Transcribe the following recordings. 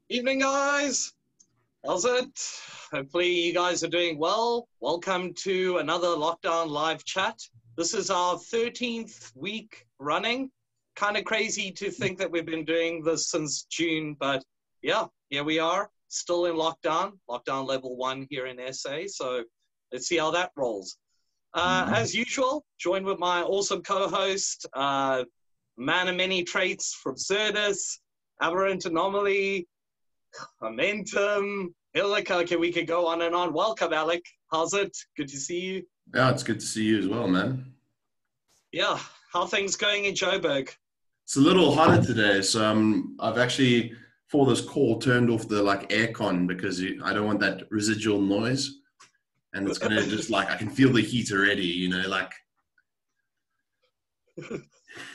Evening, guys. How's it? Hopefully you guys are doing well. Welcome to another Lockdown live chat. This is our 13th week running. Kind of crazy to think that we've been doing this since June, but yeah, here we are, still in lockdown level 1 here in SA. So let's see how that rolls. As usual, joined with my awesome co-host, man of many traits from Cerdus, Aberrant Anomaly, Momentum, Helica. Okay, we could go on and on. Welcome, Alec. How's it? Good to see you. Yeah, it's good to see you as well, man. Yeah, how things going in Joburg? It's a little hotter today, so I've actually, for this call, turned off the aircon because I don't want that residual noise. And it's going to just I can feel the heat already, you know,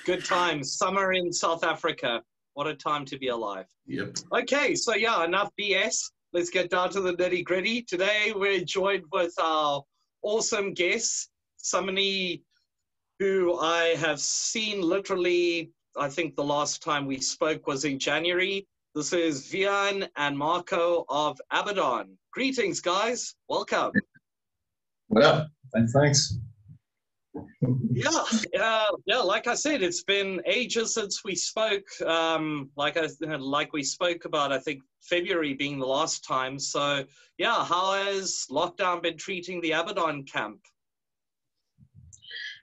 Good times. Summer in South Africa. What a time to be alive. Yep. Okay, so yeah, enough BS. Let's get down to the nitty gritty. Today we're joined with our awesome guests, somebody who I have seen literally, I think the last time we spoke was in January. This is Wian and Marco of Abaddon. Greetings, guys. Welcome. Yeah, thanks. Yeah. Like I said, it's been ages since we spoke. Like we spoke about, I think February being the last time. So yeah, how has lockdown been treating the Abaddon camp?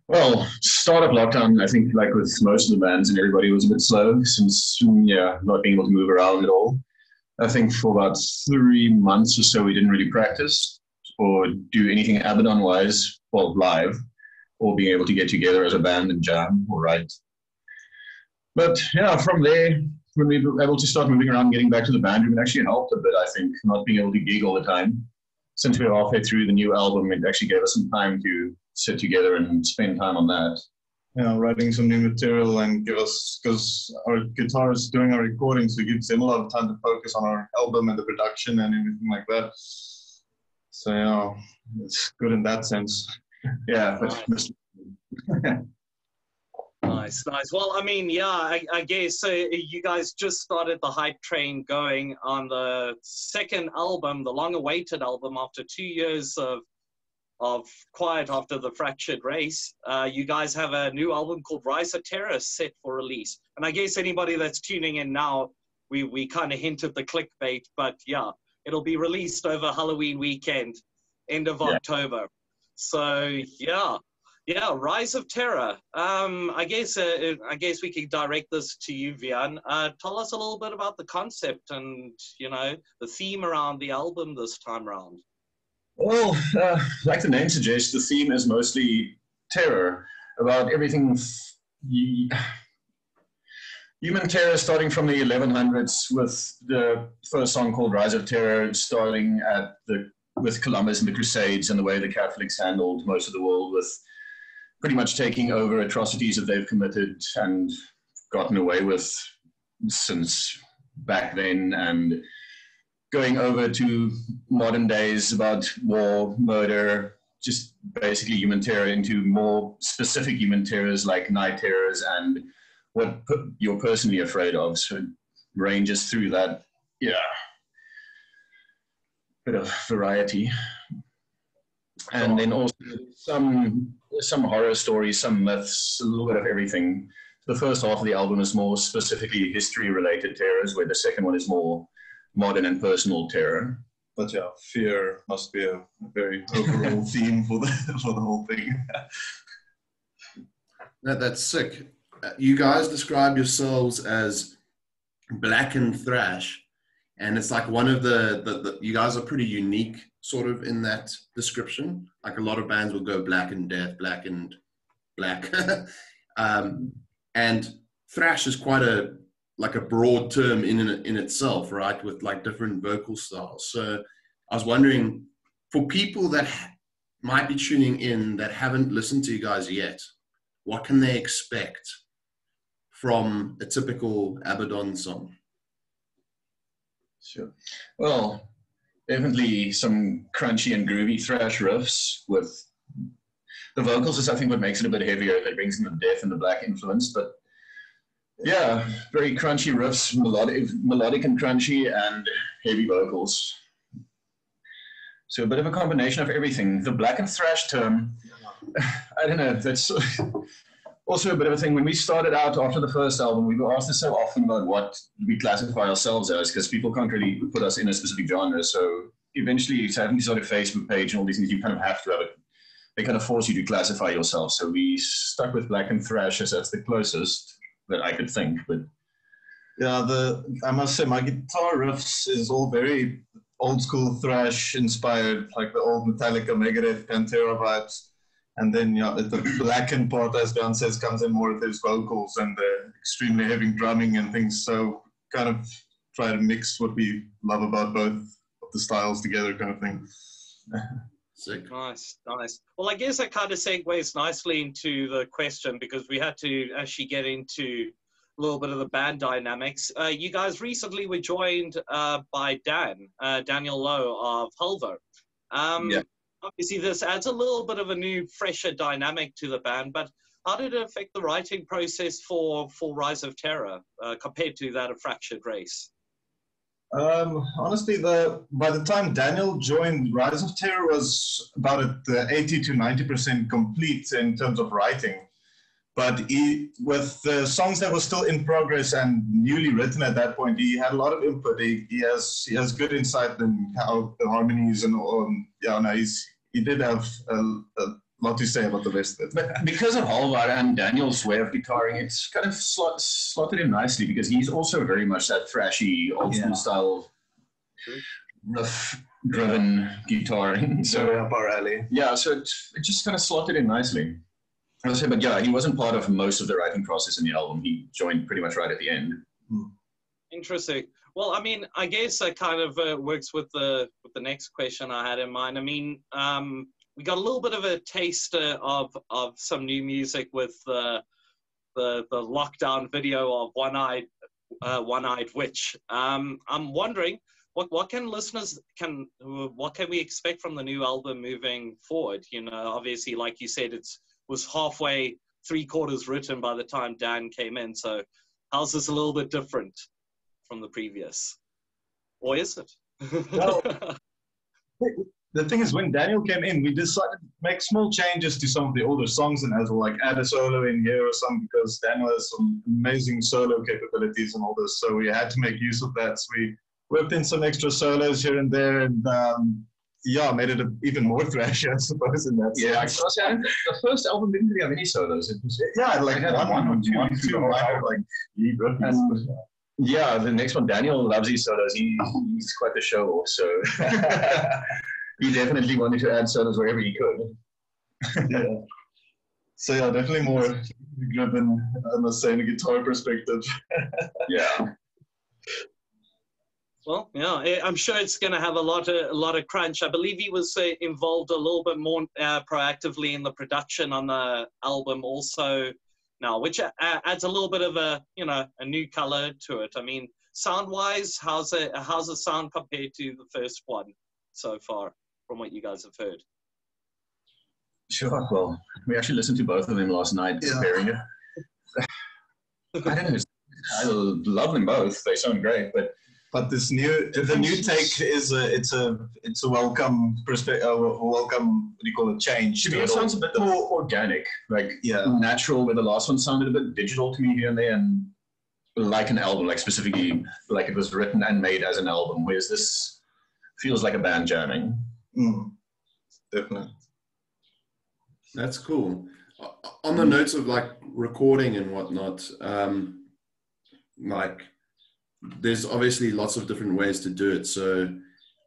Well, start of lockdown, I think like with most of the bands and everybody was a bit slow since not being able to move around at all. I think for about 3 months or so we didn't really practice or do anything Abaddon wise, well, live, or being able to get together as a band and jam or write. But yeah, from there, when we were able to start moving around, getting back to the band, it actually helped a bit, I think, not being able to gig all the time. Since we were halfway through the new album, it actually gave us some time to sit together and spend time on that. Yeah, writing some new material and because our guitarist doing our recordings, so it gives him a lot of time to focus on our album and the production and everything like that. So yeah, it's good in that sense. Yeah. Nice. Well, I mean, yeah, I guess so. You guys just started the hype train going on the second album, the long-awaited album, after 2 years of quiet after the Fractured Race. You guys have a new album called Rise of Terror set for release. And I guess anybody that's tuning in now, we kind of hinted the clickbait, but yeah, it'll be released over Halloween weekend, end of October. So yeah, Rise of Terror. I guess we could direct this to you, Wian. Tell us a little bit about the concept and the theme around the album this time around. Well, like the name suggests, the theme is mostly terror, about everything human terror, starting from the 1100s with the first song called Rise of Terror, starting with Columbus and the Crusades and the way the Catholics handled most of the world with pretty much taking over atrocities that they've committed and gotten away with since back then, and going over to modern days about war, murder, just basically human terror into more specific human terrors like night terrors and what you're personally afraid of. So it ranges through that, bit of variety. And then also some horror stories, some myths, a little bit of everything. The first half of the album is more specifically history-related terrors, where the second one is more modern and personal terror. But yeah, fear must be a very overall theme for the whole thing. That's sick. You guys describe yourselves as Blackened Thrash, and it's like one of the you guys are pretty unique sort of in that description. Like a lot of bands will go black and death, black and black. And thrash is quite a broad term in itself, right? With like different vocal styles. So I was wondering, for people that might be tuning in that haven't listened to you guys yet, what can they expect from a typical Abaddon song? Sure. Well, definitely some crunchy and groovy thrash riffs with the vocals is, I think, what makes it a bit heavier. That brings in the death and the black influence, but Yeah, very crunchy riffs, melodic and crunchy, and heavy vocals. So a bit of a combination of everything. The Blackened Thrash term, I don't know, that's also a bit of a thing. When we started out after the first album, we were asked this so often about what we classify ourselves as, because people can't really put us in a specific genre. So eventually, having this sort of Facebook page and all these things, you kind of have to have it. They kind of force you to classify yourself. So we stuck with Blackened Thrash as that's the closest that I could think. But yeah, I must say my guitar riffs is all very old school thrash inspired, like the old Metallica, Megadeth, Pantera vibes. And then the blackened part, as Dan says, comes in more with his vocals and the extremely heavy drumming and things. So kind of try to mix what we love about both of the styles together, kind of thing. Sick. Nice, nice. Well, I guess that kind of segues nicely into the question, because we had to actually get into a little bit of the band dynamics. You guys recently were joined by Daniel Lowe of Hulver. yeah. Obviously, this adds a little bit of a new, fresher dynamic to the band, but how did it affect the writing process for Rise of Terror compared to that of Fractured Race? Honestly, by the time Daniel joined, Rise of Terror was about 80 to 90% complete in terms of writing. But with the songs that were still in progress and newly written at that point, he had a lot of input. He has good insight in how the harmonies and he did have a lot to say about the rest of it. But because of Halvar and Daniel's way of guitaring, it's kind of slotted in nicely, because he's also very much that thrashy, old school style, riff-driven guitaring. So up our alley. Yeah, so it just kind of slotted in nicely. But yeah, he wasn't part of most of the writing process in the album. He joined pretty much right at the end. Interesting. Well, I mean, I guess that kind of works with the next question I had in mind. I mean, we got a little bit of a taste of some new music with the lockdown video of One-Eyed Witch. I'm wondering what can we expect from the new album moving forward? You know, obviously, like you said, was halfway, 3/4 written by the time Dan came in. So how's this a little bit different from the previous? Or is it? Well, the thing is, when Daniel came in, we decided to make small changes to some of the older songs and as well, like add a solo in here or something, because Daniel has some amazing solo capabilities and all this. So we had to make use of that. So we worked in some extra solos here and there, and made it even more thrashy, I suppose, in that sense. The first album didn't really have any solos. It was, like one or two minor, like lead riffs. Yeah, the next one, Daniel loves these solos. He's quite the show, so he definitely wanted to add solos wherever he could. Yeah. So yeah, definitely more driven, I must say, in a guitar perspective. Yeah. Well, yeah, I'm sure it's going to have a lot of crunch. I believe he was involved a little bit more proactively in the production on the album also now, which adds a little bit of a new color to it. I mean, sound-wise, how's the sound compared to the first one so far, from what you guys have heard? Sure. Well, we actually listened to both of them last night, comparing it. I don't know. I love them both. They sound great, but the new take is it's a welcome perspective, welcome, what do you call it, change. To me, it sounds a bit more organic, like natural, where the last one sounded a bit digital to me here and there, and like an album, like specifically like it was written and made as an album, whereas this feels like a band jamming. Definitely. That's cool. On the notes of like recording and whatnot, like there's obviously lots of different ways to do it. So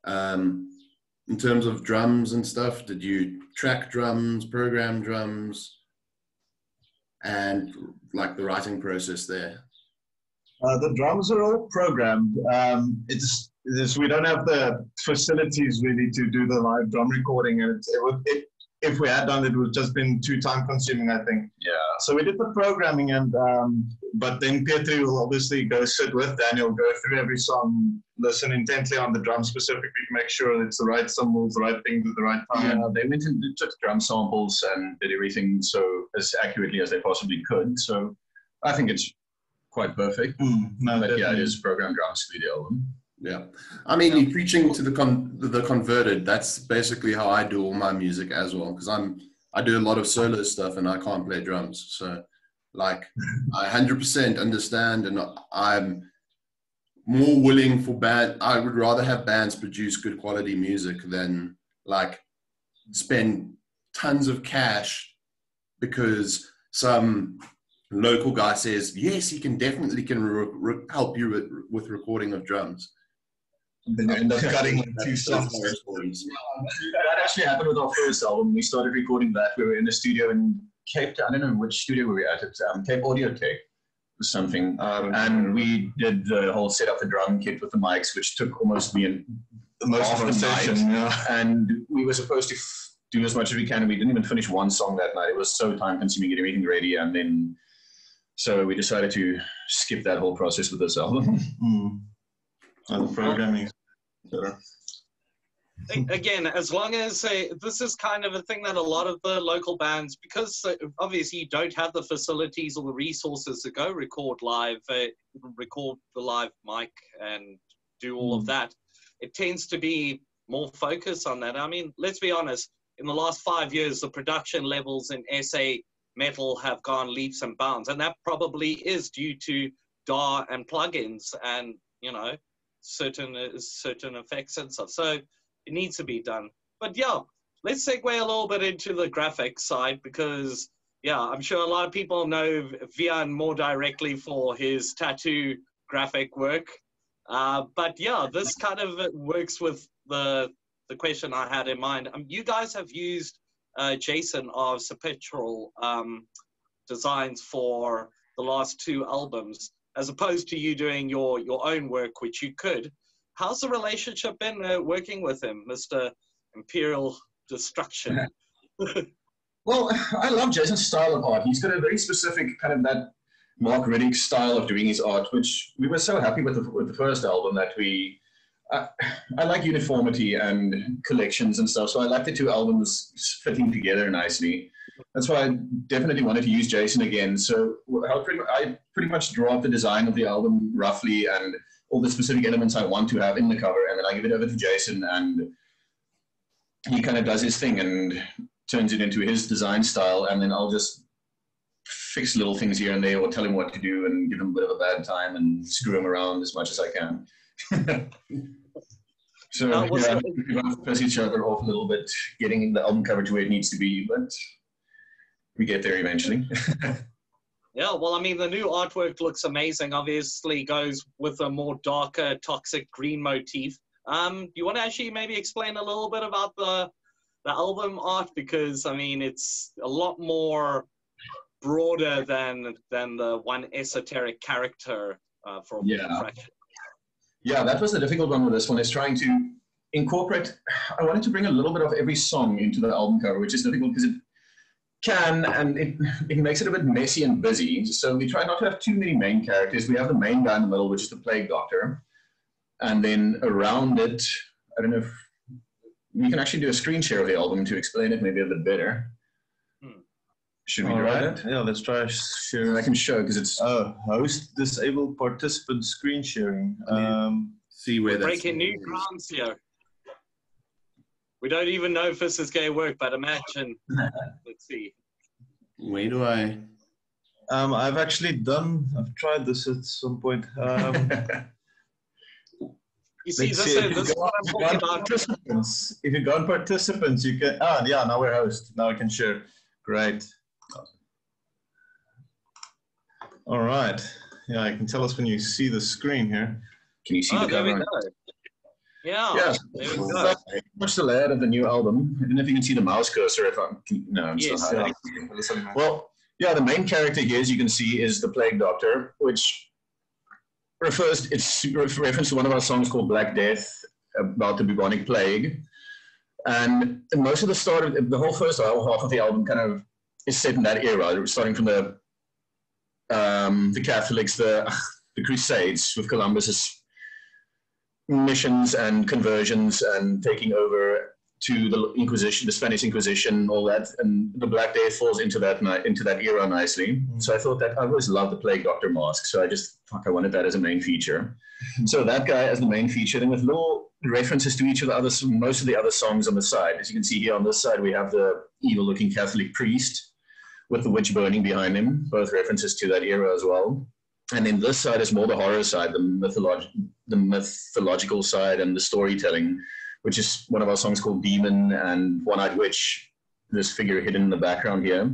in terms of drums and stuff, did you track drums, program drums, and like the writing process there? The drums are all programmed. It's we don't have the facilities really to do the live drum recording, and if we had done it, would have just been too time consuming, I think. Yeah. So we did the programming, and but then Petri will obviously go sit with Daniel, go through every song, listen intently on the drum specifically to make sure it's the right cymbals, the right things at the right time. Yeah, they went and took drum samples and did everything so as accurately as they possibly could. So I think it's quite perfect. No, But yeah, it definitely. is programmed drums to the album. Yeah, I mean, you're preaching to the converted. That's basically how I do all my music as well, because I do a lot of solo stuff and I can't play drums. So, like, I 100% understand, and I'm more willing for I would rather have bands produce good quality music than like spend tons of cash because some local guy says yes, he can definitely help you with recording of drums. Then you end up cutting two That's songs. horror stories. That actually happened with our first album. We started recording that. We were in a studio in Cape Town. I don't know which studio we were at. Cape Audio Tech or something. And we did the whole set up the drum kit with the mics, which took almost Most of the session, yeah. And we were supposed to do as much as we can. And we didn't even finish one song that night. It was so time consuming getting everything ready. And then, so we decided to skip that whole process with this album. The programming. Again, as long as this is kind of a thing that a lot of the local bands, because obviously you don't have the facilities or the resources to go record the live mic and do all of that, it tends to be more focus on that. I mean, let's be honest, in the last 5 years, the production levels in SA metal have gone leaps and bounds, and that probably is due to DAW and plugins and, you know, certain effects and stuff. So it needs to be done. But yeah, let's segue a little bit into the graphics side, because yeah, I'm sure a lot of people know Wian more directly for his tattoo graphic work. But yeah, this kind of works with the question I had in mind. You guys have used Jason of Sepulchral designs for the last 2 albums, as opposed to you doing your own work, which you could. How's the relationship been working with him, Mr. Imperial Destruction? Well, I love Jason's style of art. He's got a very specific kind of that Mark Riddick style of doing his art, which we were so happy with the first album that I like uniformity and collections and stuff, so I like the 2 albums fitting together nicely. That's why I definitely wanted to use Jason again. So I pretty much draw up the design of the album roughly and all the specific elements I want to have in the cover, and then I give it over to Jason, and he kind of does his thing and turns it into his design style, and then I'll just fix little things here and there or tell him what to do and give him a bit of a bad time and screw him around as much as I can. So yeah, we both piss each other off a little bit, getting the album cover to where it needs to be, but we get there eventually. Yeah, well, I mean, the new artwork looks amazing. Obviously goes with a more darker, toxic green motif. Do you want to actually maybe explain a little bit about the album art? Because, I mean, it's a lot more broader than the one esoteric character for Fraction. Yeah, that was the difficult one with this one, is trying to incorporate. I wanted to bring a little bit of every song into the album cover, which is difficult because it can, and it makes it a bit messy and busy. So we try not to have too many main characters. We have the main guy in the middle, which is the Plague Doctor. And then around it, I don't know if we can actually do a screen share of the album to explain it maybe a bit better. Should we try that? Yeah, let's try sharing. I can show because it's host disabled participant screen sharing. See where that's breaking new grounds here. We don't even know if this is going to work, but imagine. Let's see. Where do I? I've tried this at some point. You see, this is what I'm talking about. Participants. If you go on participants, you can. Yeah, now we're host. Now I can share. Great. All right. Yeah, you can tell us when you see the screen here. Can you see the there cover? we go. Yeah. There we go. That's pretty much the layout of the new album. I don't know if you can see the mouse cursor. I'm Yes, still hiding. Well, yeah, the main character here, as you can see, is the Plague Doctor, which it's reference to one of our songs called Black Death, about the bubonic plague. And most of the whole first half of the album kind of is set in that era, starting from the Catholics, the Crusades with Columbus's missions and conversions and taking over to the Inquisition, the Spanish Inquisition, all that, and the Black Death falls into that era nicely. So I thought that I always loved the Plague Doctor mask, so I wanted that as a main feature. So that guy as the main feature, then with little references to each of the others, most of the other songs on the side. As you can see here on this side, we have the evil-looking Catholic priest with the witch burning behind him, both references to that era as well. And then this side is more the horror side, the mythological side and the storytelling, which is one of our songs called Demon and One-Eyed Witch, this figure hidden in the background here.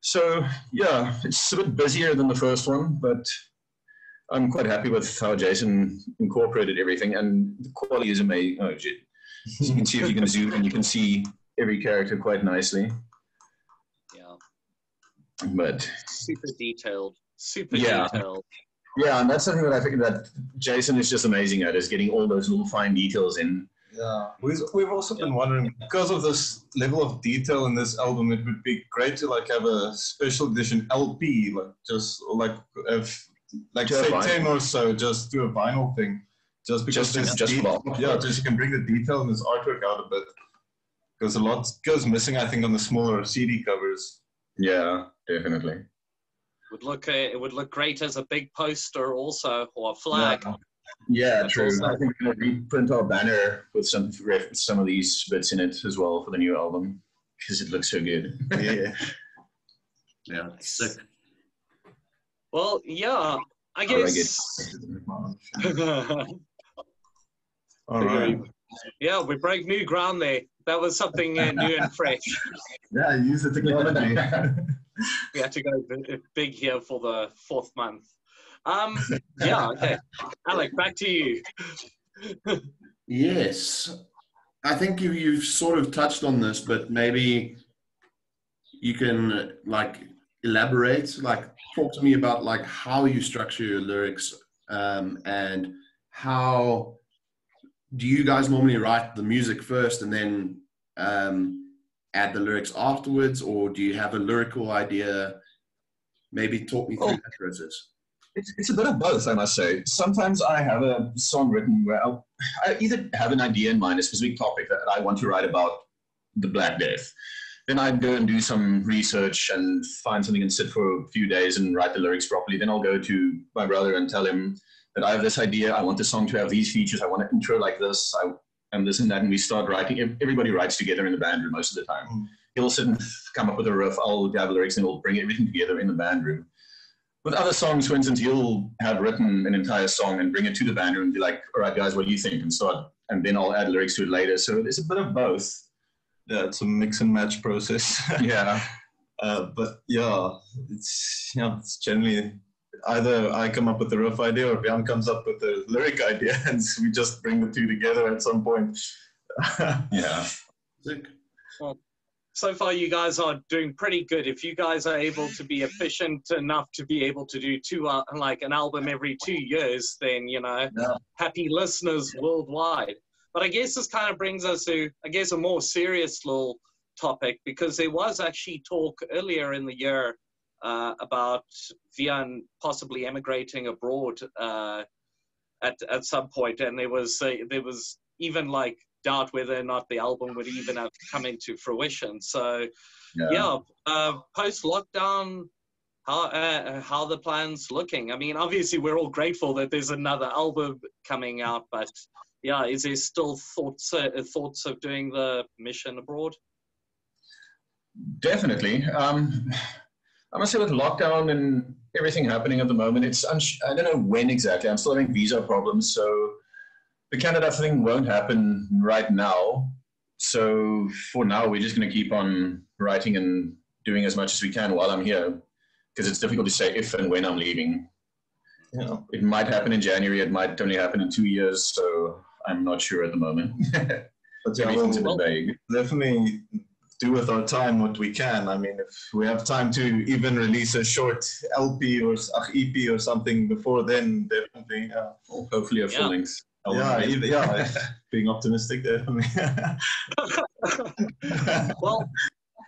So, yeah, it's a bit busier than the first one, but I'm quite happy with how Jason incorporated everything, and the quality is amazing. Oh, shit. So you can see if you can zoom in, you can see every character quite nicely. Yeah. But super detailed. Detailed. Yeah, and that's something that I think that Jason is just amazing at, is getting all those little fine details in. Yeah, we've also been wondering, because of this level of detail in this album, it would be great to like have a special edition LP, like say 10 or so, just do a vinyl thing, just because just you can bring the detail in this artwork out a bit, because a lot goes missing, I think, on the smaller CD covers. Yeah, definitely. It would look great as a big poster also, or a flag. Yeah, true. I think we're going to reprint our banner with some of these bits in it as well for the new album, because it looks so good. Yeah, sick. Well, yeah, I guess. All right. Yeah, we broke new ground there. That was something new and fresh. Yeah, use the technology. We had to go big here for the 4th month. Yeah, okay. Alec, back to you. Yes. I think you've sort of touched on this, but maybe you can elaborate, talk to me about how you structure your lyrics, and how do you guys normally write the music first and then add the lyrics afterwards, or do you have a lyrical idea? Maybe talk me through that process. It's a bit of both, I must say. Sometimes I have a song written where I either have an idea in mind, a specific topic that I want to write about the Black Death. Then I'd go and do some research and find something and sit for a few days and write the lyrics properly. Then I'll go to my brother and tell him that I have this idea. I want the song to have these features. I want an intro like this, and this and that. And we start writing. Everybody writes together in the band room most of the time. He'll sit and come up with a riff. I'll have lyrics, and we'll bring everything together in the band room. With other songs, for instance, he'll have written an entire song and bring it to the band room and be like, all right, guys, what do you think? And then I'll add lyrics to it later. So there's a bit of both. Yeah, it's a mix and match process. Yeah. But yeah, it's generally either I come up with the riff idea or Wian comes up with the lyric idea, and we just bring the two together at some point. Yeah. Well, so far you guys are doing pretty good. If you guys are able to be efficient enough to be able to do an album every 2 years, then, happy listeners worldwide. But I guess this kind of brings us to, a more serious little topic, because there was actually talk earlier in the year about Wian possibly emigrating abroad at some point, and there was even doubt whether or not the album would even have come into fruition. So, post-lockdown, how the plan's looking? I mean, obviously we're all grateful that there's another album coming out, but yeah, is there still thoughts of doing the mission abroad? Definitely. I must say, with lockdown and everything happening at the moment, I don't know when exactly. I'm still having visa problems, so the Canada thing won't happen right now. So for now, we're just going to keep on writing and doing as much as we can while I'm here, because it's difficult to say if and when I'm leaving. It might happen in January. It might only happen in 2 years. So I'm not sure at the moment. But everything's a bit vague. Definitely do with our time what we can. I mean, if we have time to even release a short LP or EP or something before then, definitely. Hopefully a full length. Being optimistic, definitely. Well,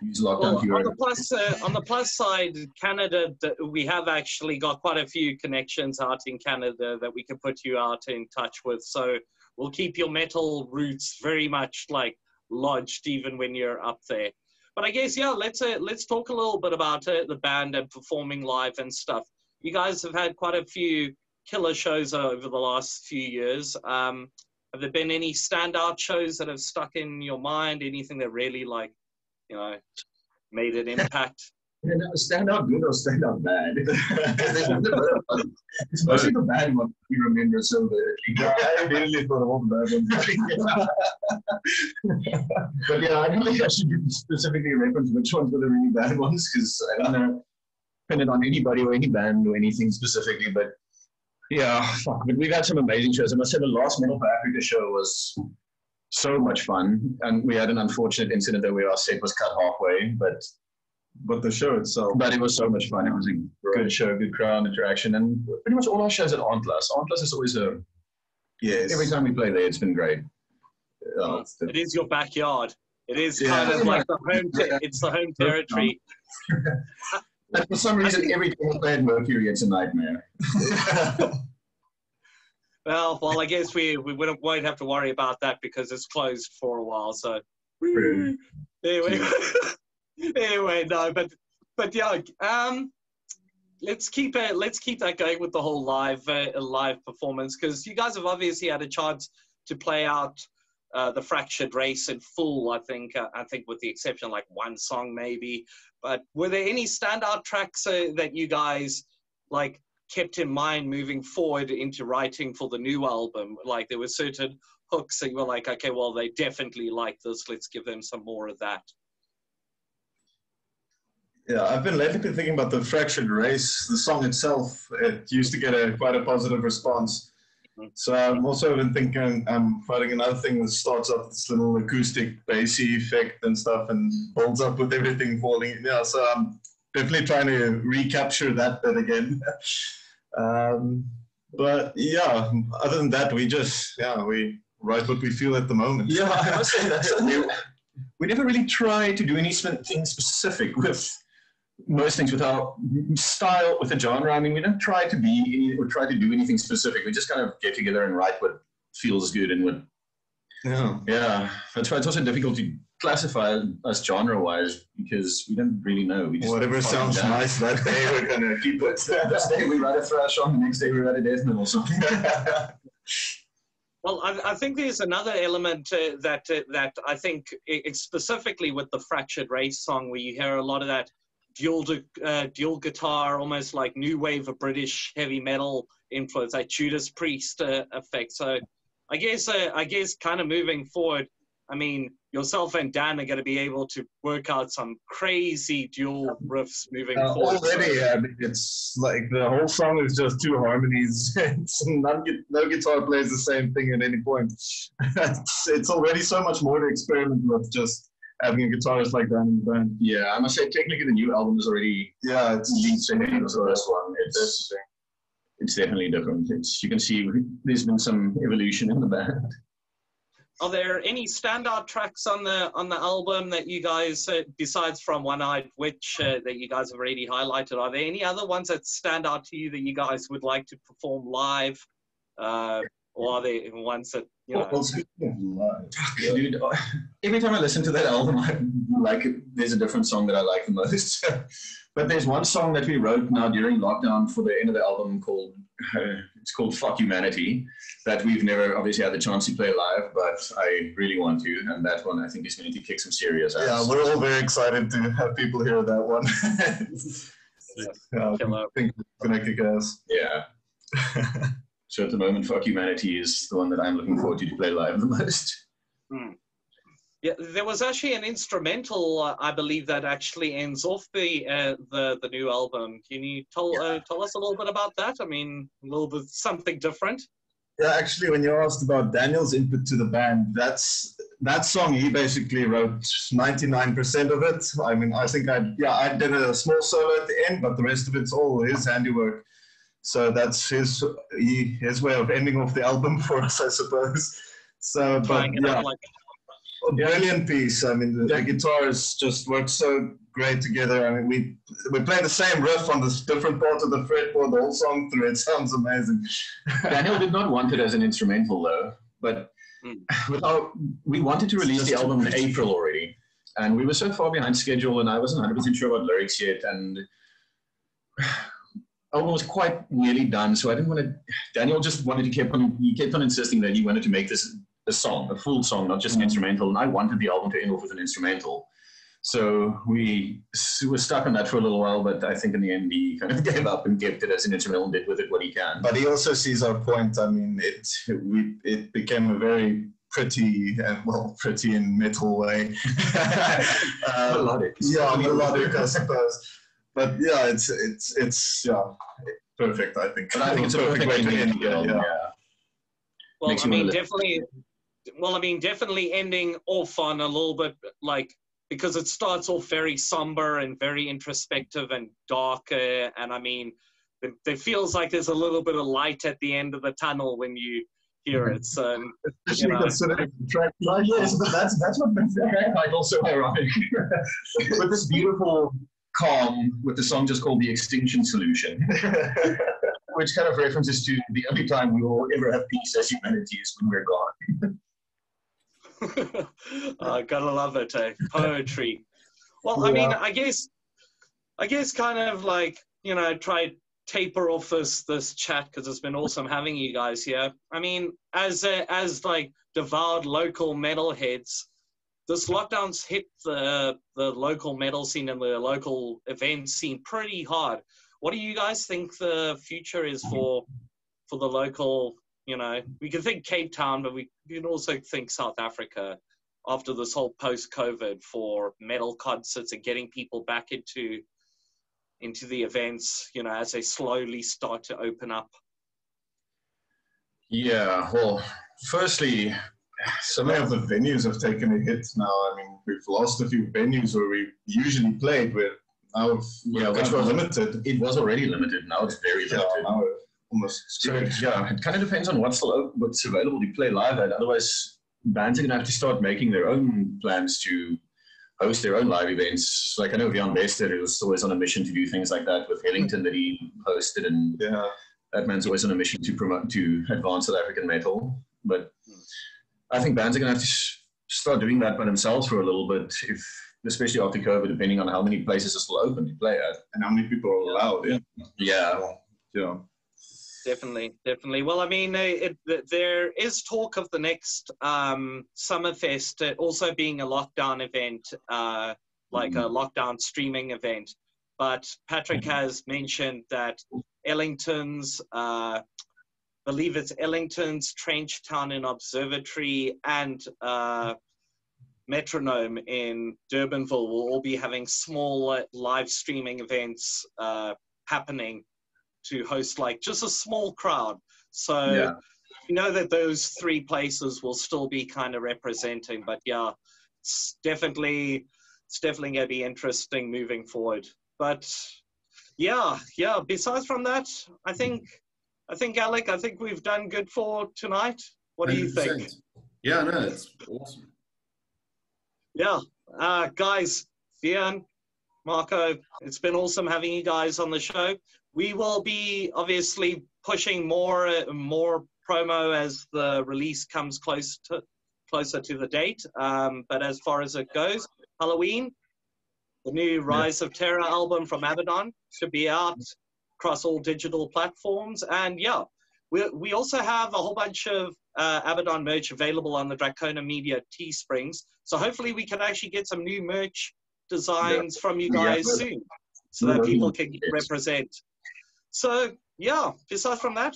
on the plus side, Canada, we have actually got quite a few connections out in Canada that we can put you out in touch with. So we'll keep your metal roots very much lodged even when you're up there. But I guess, yeah, let's talk a little bit about the band and performing live and stuff. You guys have had quite a few killer shows over the last few years. Have there been any standout shows that have stuck in your mind? Anything that really, like, you know, made an impact? Stand out good or stand out bad? It's mostly the bad one we remember so vividly. Yeah, I really thought of all the bad ones. But yeah, I don't think I should specifically reference which ones were the really bad ones, because I don't know, depending on anybody or any band or anything specifically. But yeah, fuck. But we've had some amazing shows. I must say the last Metal for Africa show was so much fun, and we had an unfortunate incident that where our set was cut halfway, but the show itself. But it was so much fun. It was a good show, good crowd interaction, and pretty much all our shows at Antlas. Antlas is always a every time we play there, it's been great. It is your backyard. It is kind of like the home. It's the home territory. And for some reason, every time we play at Mercury, it's a nightmare. Well, I guess we won't have to worry about that because it's closed for a while. So anyway, no, but yeah, let's keep that going with the whole live performance, because you guys have obviously had a chance to play out the Fractured Race in full. I think with the exception of like one song maybe. But were there any standout tracks that you guys like kept in mind moving forward into writing for the new album? Like there were certain hooks that you were like, okay, well they definitely like this. Let's give them some more of that. Yeah, I've been lately thinking about the Fractured Race. The song itself, it used to get quite a positive response. So I'm also been thinking I'm finding another thing that starts off this little acoustic bassy effect and stuff and builds up with everything falling. Yeah, so I'm definitely trying to recapture that bit again. But yeah, other than that, we write what we feel at the moment. Yeah, I must say that we never really try to do anything specific with most things, with our style, with the genre. I mean, we don't try to be or try to do anything specific. We just kind of get together and write what feels good and what. Yeah. That's why it's also difficult to classify us genre-wise, because we don't really know. We just whatever sounds nice that day, we're gonna keep it. This day we write a thrash song, the next day we write a death metal song. Well, I think there's another element that I think specifically with the Fractured Race song, where you hear a lot of that dual guitar, almost like new wave of British heavy metal influence, like Judas Priest effect. So I guess kind of moving forward, I mean, yourself and Dan are going to be able to work out some crazy dual riffs moving forward. Already, I mean, it's like the whole song is just two harmonies. No guitar plays the same thing at any point. It's already so much more to experiment with, just having a guitarist like that in the band. Yeah, I must say, technically the new album is already it's lead singer of the first one. It's definitely different. You can see there's been some evolution in the band. Are there any standout tracks on the album that you guys, besides from One-Eyed Witch, that you guys have already highlighted? Are there any other ones that stand out to you that you guys would like to perform live? Or are there ones that, you know? Well, speaking of live, dude, every time I listen to that album, there's a different song that I like the most. But there's one song that we wrote now during lockdown for the end of the album called Fuck Humanity, that we've never obviously had the chance to play live, but I really want to, and that one I think is going to kick some serious ass. Yeah, we're all very excited to have people hear that one. I think it's going to kick ass. Yeah. So at the moment, Fuck Humanity is the one that I'm looking forward to play live the most. Yeah, there was actually an instrumental, I believe, that actually ends off the new album. Can you tell us a little bit about that? I mean, a little bit something different. Yeah, actually, when you asked about Daniel's input to the band, that song he basically wrote 99% of it. I mean, I think I did a small solo at the end, but the rest of it's all his handiwork. So that's his way of ending off the album for us, I suppose. So, but yeah. A brilliant piece. I mean, the guitars just work so great together. I mean, we play the same riff on this different part of the fretboard the whole song through. It sounds amazing. Daniel did not want it as an instrumental though, but we wanted to release the album in April already, and we were so far behind schedule, and I wasn't 100% sure about lyrics yet, and album was quite nearly done, so I didn't want to. Daniel just wanted to kept on insisting that he wanted to make this a song, a full song, not just an instrumental, and I wanted the album to end off with an instrumental. So we were stuck on that for a little while, but I think in the end he kind of gave up and kept it as an instrumental and did with it what he can. But he also sees our point. I mean, it became a very pretty in metal way. Melodic. Yeah, melodic, I suppose. But yeah, it's perfect, I think. But I think it's a perfect way to end the album. Well, I mean, definitely ending off on a little bit like, because it starts off very somber and very introspective and darker. And I mean, it feels like there's a little bit of light at the end of the tunnel when you hear it. So, especially considering the track. Yes, but that's what makes the track title so ironic. With this beautiful calm, with the song just called The Extinction Solution, which kind of references to the only time we will ever have peace as humanity is when we're gone. Gotta love it, eh? Poetry. Well, I mean, I guess kind of like, try taper off this chat, because it's been awesome having you guys here. I mean, as like devout local metalheads, this lockdown's hit the local metal scene and the local event scene pretty hard. What do you guys think the future is for the local? We can think Cape Town, but we can also think South Africa after this whole post-COVID for metal concerts and getting people back into the events, as they slowly start to open up. Yeah, well, firstly, so many of the venues have taken a hit now. I mean, we've lost a few venues where we usually played with. Now, which were limited. It was already limited. Now it's very limited. Yeah, now almost. So it kind of depends on what's available to play live at. Otherwise, bands are going to have to start making their own plans to host their own live events. Like I know Wian was always on a mission to do things like that with Ellington that he hosted, and that man's always on a mission to advance South African metal. But I think bands are going to have to start doing that by themselves for a little bit, especially after COVID, depending on how many places are still open to play at and how many people are allowed. Yeah. Definitely. Well, I mean, there is talk of the next Summerfest also being a lockdown event, like a lockdown streaming event. But Patrick has mentioned that Ellington's, believe it's Ellington's, Trenchtown and Observatory, and Metronome in Durbanville will all be having small live streaming events happening to host like just a small crowd. So you know that those three places will still be kind of representing, but it's definitely going to be interesting moving forward. But besides from that, I think Alec, I think we've done good for tonight. What do you think? Yeah, no, it's awesome. Guys, Wian, Marco, it's been awesome having you guys on the show. We will be obviously pushing more promo as the release comes closer to the date. But as far as it goes, Halloween, the new Rise of Terror album from Abaddon should be out across all digital platforms. And we also have a whole bunch of Abaddon merch available on the Draconem Media Teesprings. So hopefully we can actually get some new merch designs from you guys soon, so that people can represent. So besides from that,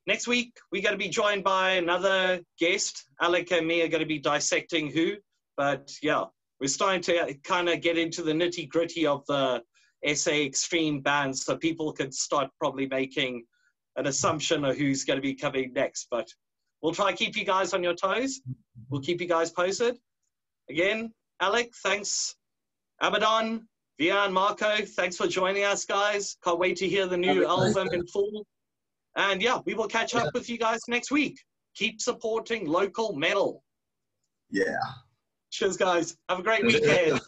next week we're going to be joined by another guest. Alec and me are going to be dissecting Who, but we're starting to kind of get into the nitty gritty of the SA extreme bands, so people can start probably making an assumption of who's going to be coming next. But we'll try to keep you guys on your toes. We'll keep you guys posted. Again, Alec, thanks. Abaddon, Wian, Marco, thanks for joining us, guys. Can't wait to hear the new album in full. And we will catch up with you guys next week. Keep supporting local metal. Yeah. Cheers, guys. Have a great weekend.